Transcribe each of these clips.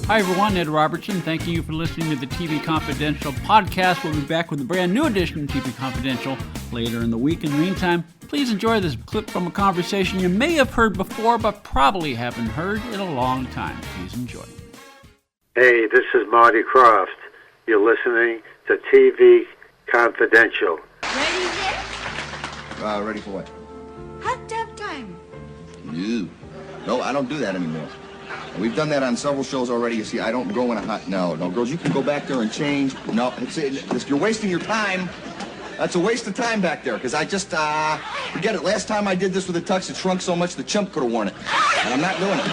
Hi everyone, Ed Robertson. Thank you for listening to the TV Confidential podcast. We'll be back with a brand new edition of TV Confidential later in the week. In the meantime, please enjoy this clip from a conversation you may have heard before, but probably haven't heard in a long time. Please enjoy. Hey, this is Marty Krofft. You're listening to TV Confidential. Ready yet? Ready for what? Hot tub time. No, I don't do that anymore. We've done that on several shows already. You see, I don't go in a hot... No, girls, you can go back there and change. No, you're wasting your time. That's a waste of time back there, because I just, forget it. Last time I did this with a tux, it shrunk so much the chimp could have worn it. And I'm not doing it.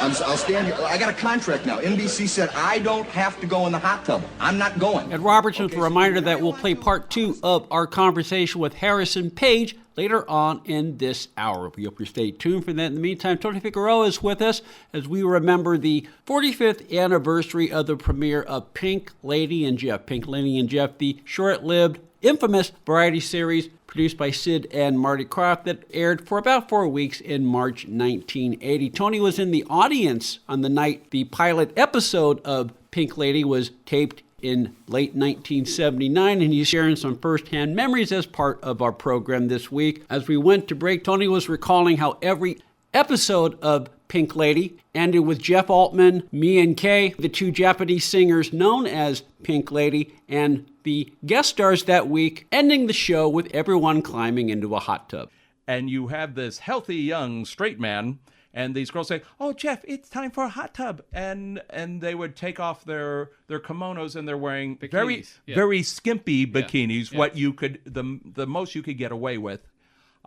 I'll stand here. I got a contract now. NBC said I don't have to go in the hot tub. I'm not going. Ed Robertson with a reminder that we'll play part 2 of our conversation with Harrison Page later on in this hour. We hope you stay tuned for that. In the meantime, Tony Figueroa is with us as we remember the 45th anniversary of the premiere of Pink Lady and Jeff. Pink Lady and Jeff, the short-lived, infamous variety series produced by Sid and Marty Krofft that aired for about 4 weeks in March 1980. Tony was in the audience on the night the pilot episode of Pink Lady was taped in late 1979, and he's sharing some firsthand memories as part of our program this week. As we went to break, Tony was recalling how every episode of Pink Lady ended with Jeff Altman, Mi and Kay, the two Japanese singers known as Pink Lady, and the guest stars that week, ending the show with everyone climbing into a hot tub. And you have this healthy young straight man, and these girls say, "Oh, Jeff, it's time for a hot tub," and they would take off their kimonos, and they're wearing Bikinis. very skimpy bikinis, Yeah. what you could the most you could get away with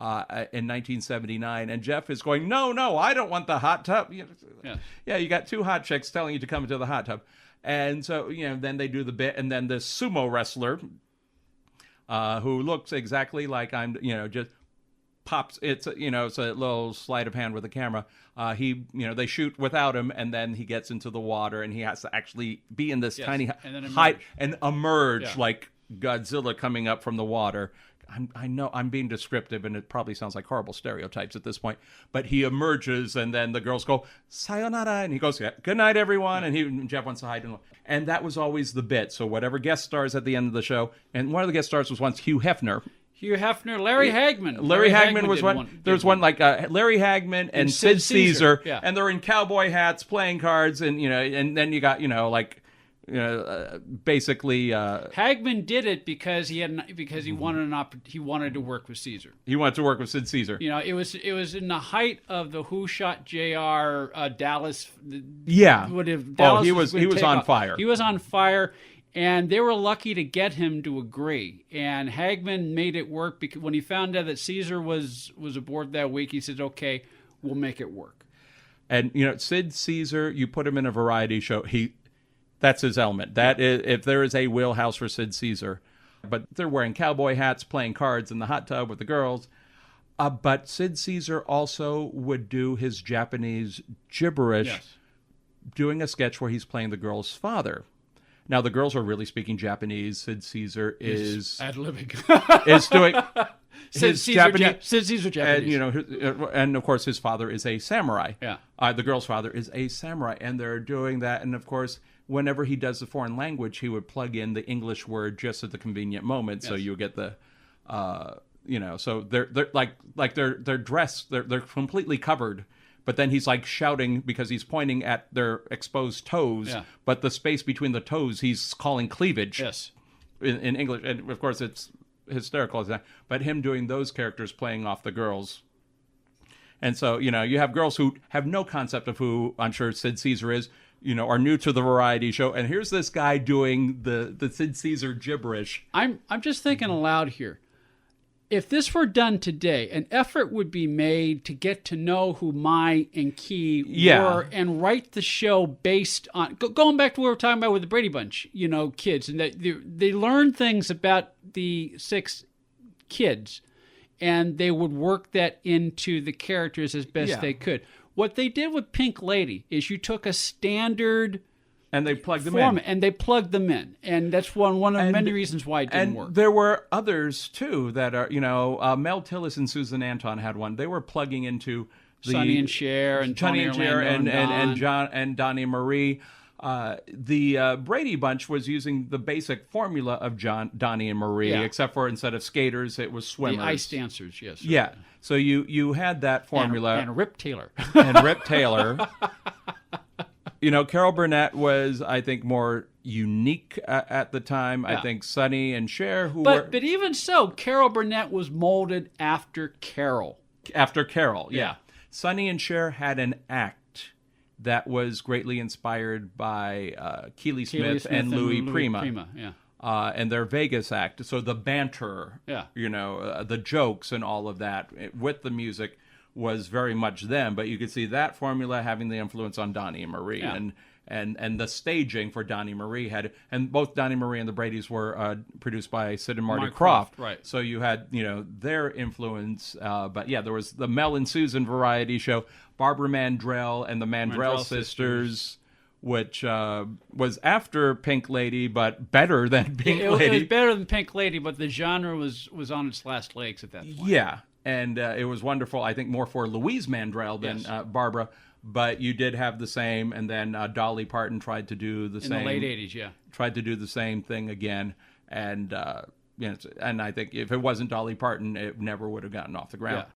in 1979. And Jeff is going, no, I don't want the hot tub. Yeah, you got two hot chicks telling you to come into the hot tub. And so, then they do the bit, and then this sumo wrestler who looks exactly like just pops. It's a little sleight of hand with the camera. They shoot without him, and then he gets into the water, and he has to actually be in this tiny height and emerge like Godzilla coming up from the water. I know I'm being descriptive, and it probably sounds like horrible stereotypes at this point, but he emerges, and then the girls go, "Sayonara," and he goes, "Good night, everyone," and Jeff wants to hide. And that was always the bit. So whatever guest stars at the end of the show, and one of the guest stars was once Hugh Hefner. Larry Hagman. Larry Hagman was one. There was one like Larry Hagman and Sid Caesar, and they're in cowboy hats playing cards, and and then you got basically Hagman did it because he wanted to work with Caesar. He wanted to work with Sid Caesar. It was in the height of the Who Shot JR Dallas. Yeah. Dallas he was on fire. He was on fire. And they were lucky to get him to agree. And Hagman made it work because when he found out that Caesar was aboard that week, he said, "Okay, we'll make it work." And Sid Caesar, you put him in a variety show, that's his element. That is, if there is a wheelhouse for Sid Caesar. But they're wearing cowboy hats, playing cards in the hot tub with the girls. But Sid Caesar also would do his Japanese gibberish, doing a sketch where he's playing the girl's father. Now, the girls are really speaking Japanese. Sid Caesar is ad-libbing. is doing Sid Caesar Japanese. And of course, his father is a samurai. Yeah. The girl's father is a samurai, and they're doing that. And of course, whenever he does the foreign language, he would plug in the English word just at the convenient moment, so you get the, So they're dressed, they're completely covered. But then he's like shouting because he's pointing at their exposed toes. Yeah. But the space between the toes, he's calling cleavage. Yes. In English. And of course, it's hysterical. But him doing those characters playing off the girls. And so, you have girls who have no concept of who I'm sure Sid Caesar is, are new to the variety show. And here's this guy doing the Sid Caesar gibberish. I'm just thinking aloud here. If this were done today, an effort would be made to get to know who Mai and Key were and write the show based on... Going back to what we were talking about with the Brady Bunch, kids. And they learned things about the 6 kids, and they would work that into the characters as best they could. What they did with Pink Lady is you took a standard... And they plugged them in. And they plugged them in. And that's one of many reasons why it didn't work. And there were others, too, that are, Mel Tillis and Susan Anton had one. They were plugging into Sonny and Cher and Tony and Cher and John and Donnie Marie. The Brady Bunch was using the basic formula of Donnie and Marie, except for instead of skaters, it was swimmers. The ice dancers, yes. Yeah. So you had that formula. And Rip Taylor. And Rip Taylor. Carol Burnett was, I think, more unique at the time. Yeah. I think Sonny and Cher, But even so, Carol Burnett was molded after Carol. After Carol, yeah. Sonny and Cher had an act that was greatly inspired by Keely Smith and Louis Prima. Yeah. And their Vegas act. So the banter, the jokes and all of that with the music was very much them. But you could see that formula having the influence on Donnie and Marie. Yeah. And the staging for Donnie Marie and both Donnie Marie and the Bradys were produced by Sid and Marty Krofft. Right. So you had, their influence. But yeah, there was the Mel and Susan variety show, Barbara Mandrell and the Mandrell sisters, which was after Pink Lady, but better than Pink Lady. It was better than Pink Lady, but the genre was on its last legs at that point. Yeah, and it was wonderful, I think, more for Louise Mandrell than Barbara. But you did have the same, and then Dolly Parton tried to do the same. In the late 80s, yeah. Tried to do the same thing again, and and I think if it wasn't Dolly Parton, it never would have gotten off the ground. Yeah.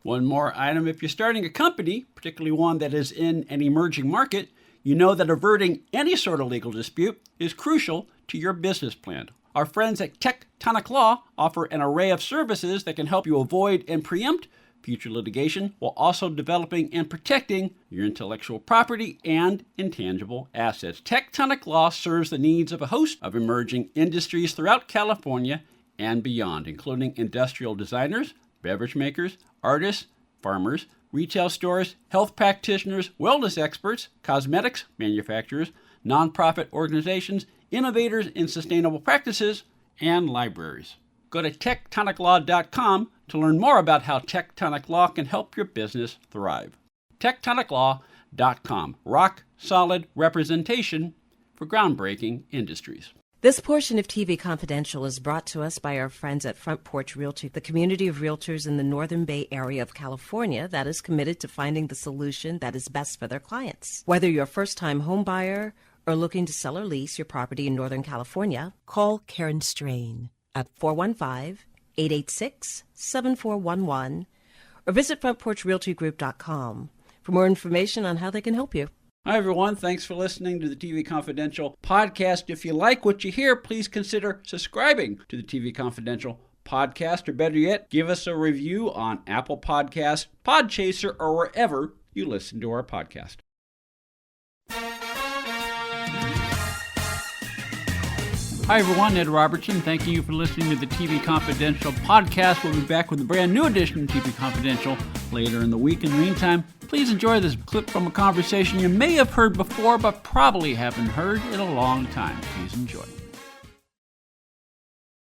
One more item. If you're starting a company, particularly one that is in an emerging market, you know that averting any sort of legal dispute is crucial to your business plan. Our friends at Tectonic Law offer an array of services that can help you avoid and preempt future litigation while also developing and protecting your intellectual property and intangible assets. Tectonic Law serves the needs of a host of emerging industries throughout California and beyond, including industrial designers, beverage makers, artists, farmers, retail stores, health practitioners, wellness experts, cosmetics manufacturers, nonprofit organizations, innovators in sustainable practices, and libraries. Go to tectoniclaw.com to learn more about how Tectonic Law can help your business thrive. tectoniclaw.com. Rock solid representation for groundbreaking industries. This portion of TV Confidential is brought to us by our friends at Front Porch Realty, the community of realtors in the Northern Bay area of California that is committed to finding the solution that is best for their clients. Whether you're a first-time home buyer or looking to sell or lease your property in Northern California, call Karen Strain at 415-886-7411 or visit frontporchrealtygroup.com for more information on how they can help you. Hi, everyone. Thanks for listening to the TV Confidential podcast. If you like what you hear, please consider subscribing to the TV Confidential podcast, or better yet, give us a review on Apple Podcasts, Podchaser, or wherever you listen to our podcast. Hi, everyone. Ed Robertson. Thank you for listening to the TV Confidential podcast. We'll be back with a brand new edition of TV Confidential later in the week. In the meantime, please enjoy this clip from a conversation you may have heard before, but probably haven't heard in a long time. Please enjoy.